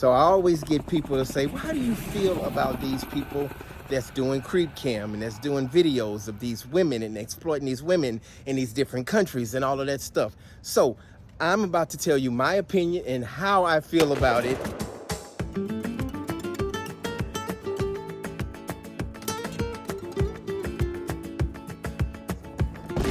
So I always get people to say, well, how do you feel about these people that's doing CreepCam and that's doing videos of these women and exploiting these women in these different countries and all of that stuff? So I'm about to tell you my opinion and how I feel about it.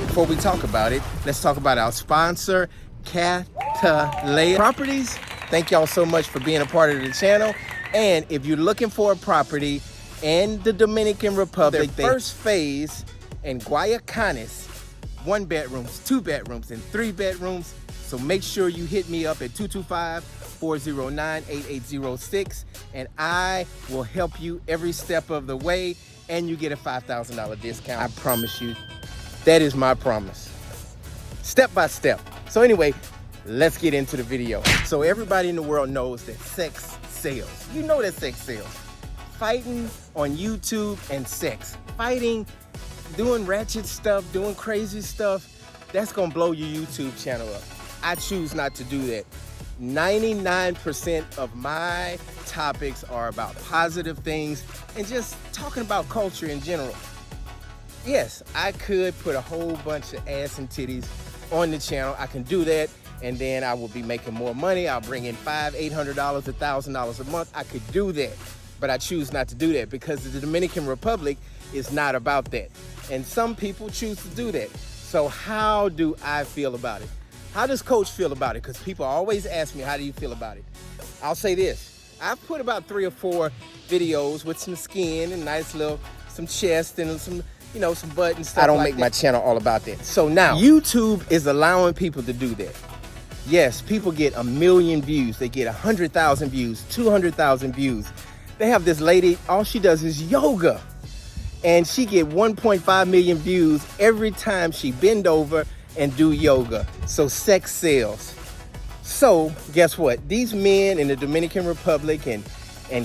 Before we talk about it, let's talk about our sponsor, Catalea Properties. Thank y'all so much for being a part of the channel. And if you're looking for a property in the Dominican Republic, their first phase in Guayacanes, 1 bedrooms, 2 bedrooms, and 3 bedrooms. So make sure you hit me up at 225-409-8806, and I will help you every step of the way, and you get a $5,000 discount. I promise you. That is my promise. Step by step. So anyway, let's get into the video. So everybody in the world knows that sex sells. You know that sex sells. Fighting on YouTube and sex. Fighting, doing ratchet stuff, doing crazy stuff, that's gonna blow your YouTube channel up. I choose not to do that. 99% of my topics are about positive things and just talking about culture in general. Yes, I could put a whole bunch of ass and titties on the channel. I can do that, and then I will be making more money. I'll bring in $500, $800, $1,000 a month. I could do that, but I choose not to do that because the Dominican Republic is not about that. And some people choose to do that. So how do I feel about it? How does Coach feel about it? Because people always ask me, how do you feel about it? I'll say this. I've put about 3 or 4 videos with some skin and nice little, some chest and some, you know, some butt and stuff. I don't make my channel all about that. So now YouTube is allowing people to do that. Yes, people get 1 million views. They get 100,000 views, 200,000 views. They have this lady, all she does is yoga. And she get 1.5 million views every time she bend over and do yoga. So sex sells. So guess what? These men in the Dominican Republic and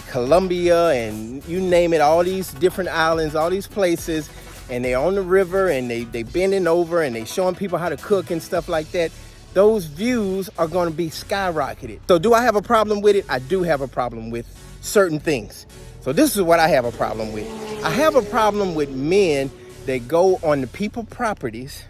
Colombia and you name it, all these different islands, all these places, and they're on the river and they bending over and they showing people how to cook and stuff like that. Those views are going to be skyrocketed. So do I have a problem with it? I do have a problem with certain things. So this is what I have a problem with. I have a problem with men that go on the people properties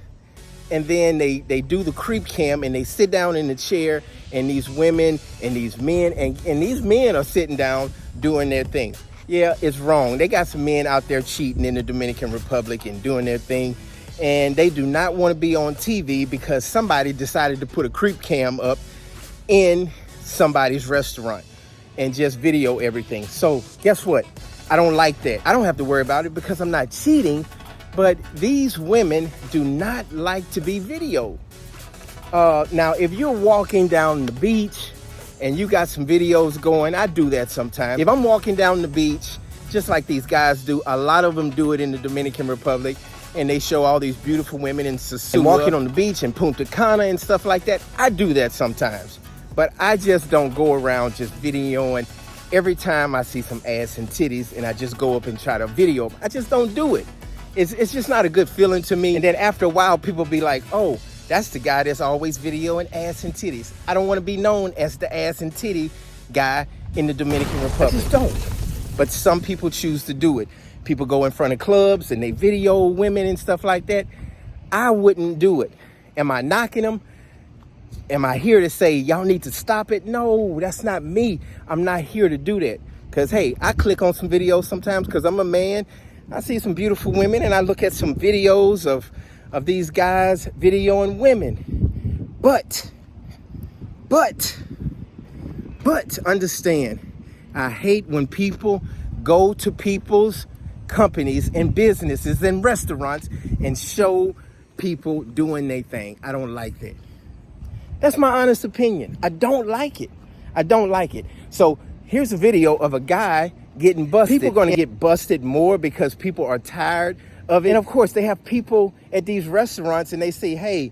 and then they do the creep cam and they sit down in the chair and these women and these men and these men are sitting down doing their thing. Yeah, it's wrong. They got some men out there cheating in the Dominican Republic and doing their thing. And they do not want to be on TV because somebody decided to put a creep cam up in somebody's restaurant and just video everything. So guess what? I don't like that. I don't have to worry about it because I'm not cheating, but these women do not like to be videoed. Now, if you're walking down the beach and you got some videos going, I do that sometimes. If I'm walking down the beach, just like these guys do, a lot of them do it in the Dominican Republic, and they show all these beautiful women in Sosúa and walking on the beach in Punta Cana and stuff like that. I do that sometimes, but I just don't go around just videoing every time I see some ass and titties and I just go up and try to video. I just don't do it. It's just not a good feeling to me. And then after a while, people be like, oh, that's the guy that's always videoing ass and titties. I don't want to be known as the ass and titty guy in the Dominican Republic. I just don't. But some people choose to do it. People go in front of clubs and they video women and stuff like that. I wouldn't do it. Am I knocking them? Am I here to say, y'all need to stop it? No, that's not me. I'm not here to do that. Because, hey, I click on some videos sometimes because I'm a man. I see some beautiful women and I look at some videos of these guys videoing women. But understand, I hate when people go to people's companies and businesses and restaurants and show people doing their thing. I don't like that. That's my honest opinion. I don't like it. I don't like it. So here's a video of a guy getting busted. People are going to get busted more because people are tired of it. And of course, they have people at these restaurants and they say, hey,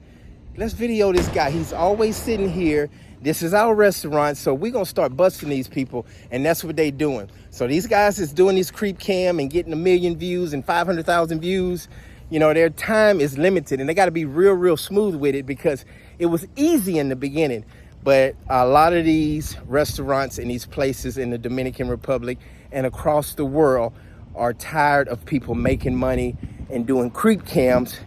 let's video this guy. He's always sitting here. This is our restaurant, so we're going to start busting these people. And that's what they're doing. So these guys is doing these creep cam and getting 1 million views and 500,000 views. You know, their time is limited and they got to be real smooth with it because it was easy in the beginning. But a lot of these restaurants and these places in the Dominican Republic and across the world are tired of people making money and doing creep cams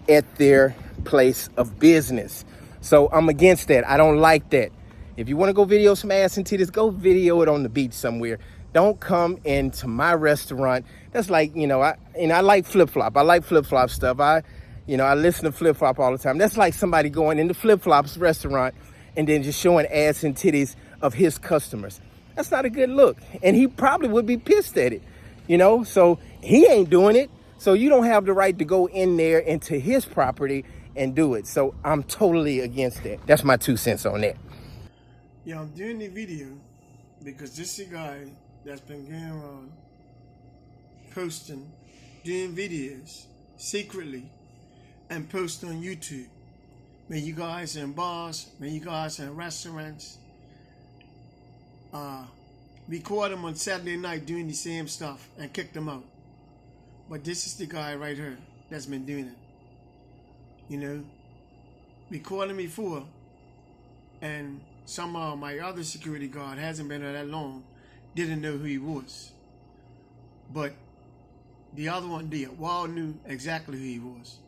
at their place of business. So I'm against that. I don't like that. If you want to go video some ass and titties, go video it on the beach somewhere. Don't come into my restaurant. That's like, I like flip-flop. I like flip-flop stuff. I listen to flip-flop all the time. That's like somebody going into flip-flops restaurant and then just showing ass and titties of his customers. That's not a good look. And he probably would be pissed at it, so he ain't doing it. So you don't have the right to go in there into his property and do it. So I'm totally against that. That's my 2 cents on that. Yeah, I'm doing the video because this is a guy that's been going around posting, doing videos secretly and posting on YouTube. When you guys in bars, when you guys in restaurants, we caught him on Saturday night doing the same stuff and kicked him out. But this is the guy right here that's been doing it. We caught him before, and somehow my other security guard hasn't been there that long, didn't know who he was. But the other one did. Wall knew exactly who he was.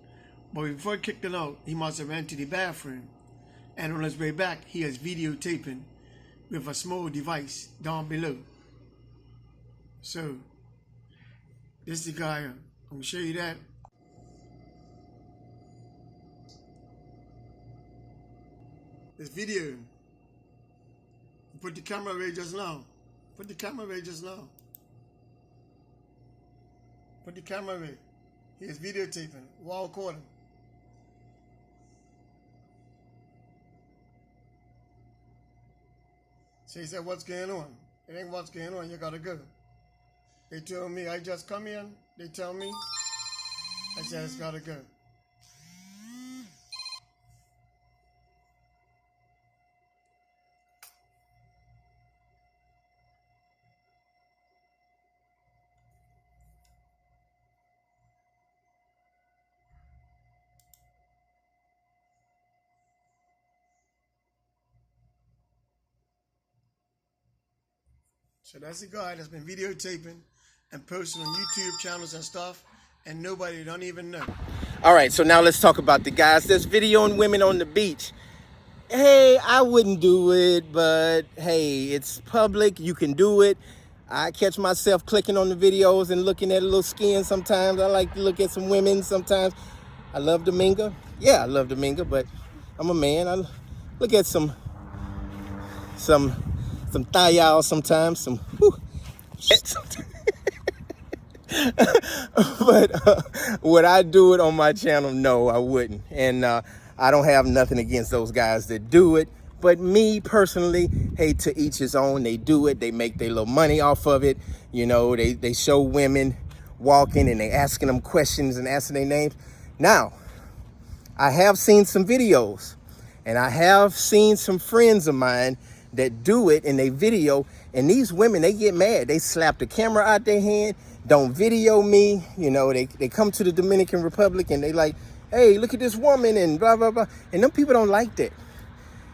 But before he kicked him out, he must have ran to the bathroom. And on his way back, he is videotaping with a small device down below. So, this is the guy. I'm going to show you that. This video. Put the camera away just now. Put the camera away just now. Put the camera away. He is videotaping. Wall caught him. So he said, what's going on? It ain't what's going on. You got to go. They told me, I just come in. They tell me. I said, it's got to go. So that's the guy that's been videotaping and posting on YouTube channels and stuff, and nobody don't even know. All right, so now let's talk about the guys that's videoing women on the beach. Hey, I wouldn't do it, but hey, it's public. You can do it. I catch myself clicking on the videos and looking at a little skin sometimes. I like to look at some women sometimes. I love Dominga. Yeah, I love Dominga, but I'm a man. I look at some thigh sometimes, some shit sometimes. But would I do it on my channel? No, I wouldn't. And I don't have nothing against those guys that do it. But me personally, hey, to each his own. They do it. They make their little money off of it. They show women walking and they asking them questions and asking their names. Now, I have seen some videos and I have seen some friends of mine that do it in their video, and these women, they get mad. They slap the camera out their hand, don't video me. They come to the Dominican Republic and they like, hey, look at this woman and blah, blah, blah. And them people don't like that.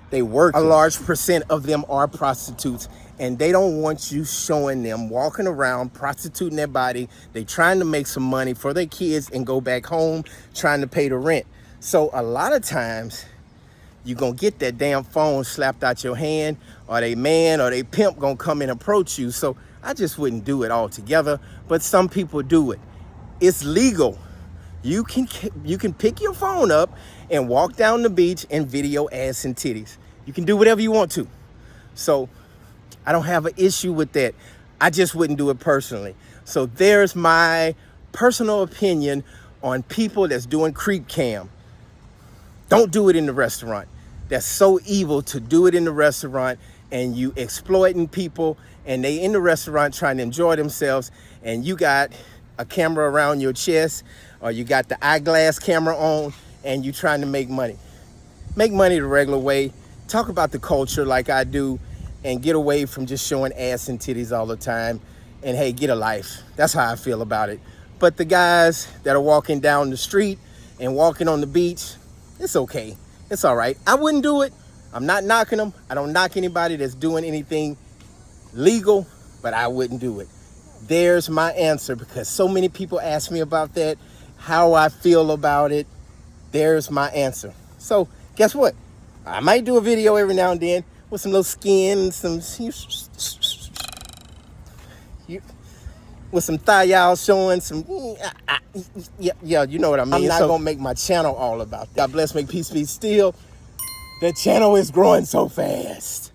They work. A large percent of them are prostitutes, and they don't want you showing them walking around prostituting their body. They trying to make some money for their kids and go back home trying to pay the rent. So a lot of times, you're going to get that damn phone slapped out your hand, or they man or they pimp going to come and approach you. So I just wouldn't do it altogether, but some people do it. It's legal. You can pick your phone up and walk down the beach and video ass and titties. You can do whatever you want to. So I don't have an issue with that. I just wouldn't do it personally. So there's my personal opinion on people that's doing creep cam. Don't do it in the restaurant. That's so evil to do it in the restaurant, and you exploiting people, and they in the restaurant trying to enjoy themselves, and you got a camera around your chest, or you got the eyeglass camera on, and you trying to make money. Make money the regular way. Talk about the culture like I do, and get away from just showing ass and titties all the time. And hey, get a life. That's how I feel about it. But the guys that are walking down the street and walking on the beach, it's okay. It's all right. I wouldn't do it, I'm not knocking them. I don't knock anybody that's doing anything legal, but I wouldn't do it. There's my answer, because so many people ask me about that, how I feel about it. There's my answer. So guess what? I might do a video every now and then with some little skin, with some thigh out showing, some, yeah, you know what I mean. I'm not gonna make my channel all about that. God bless, make peace be still. The channel is growing so fast.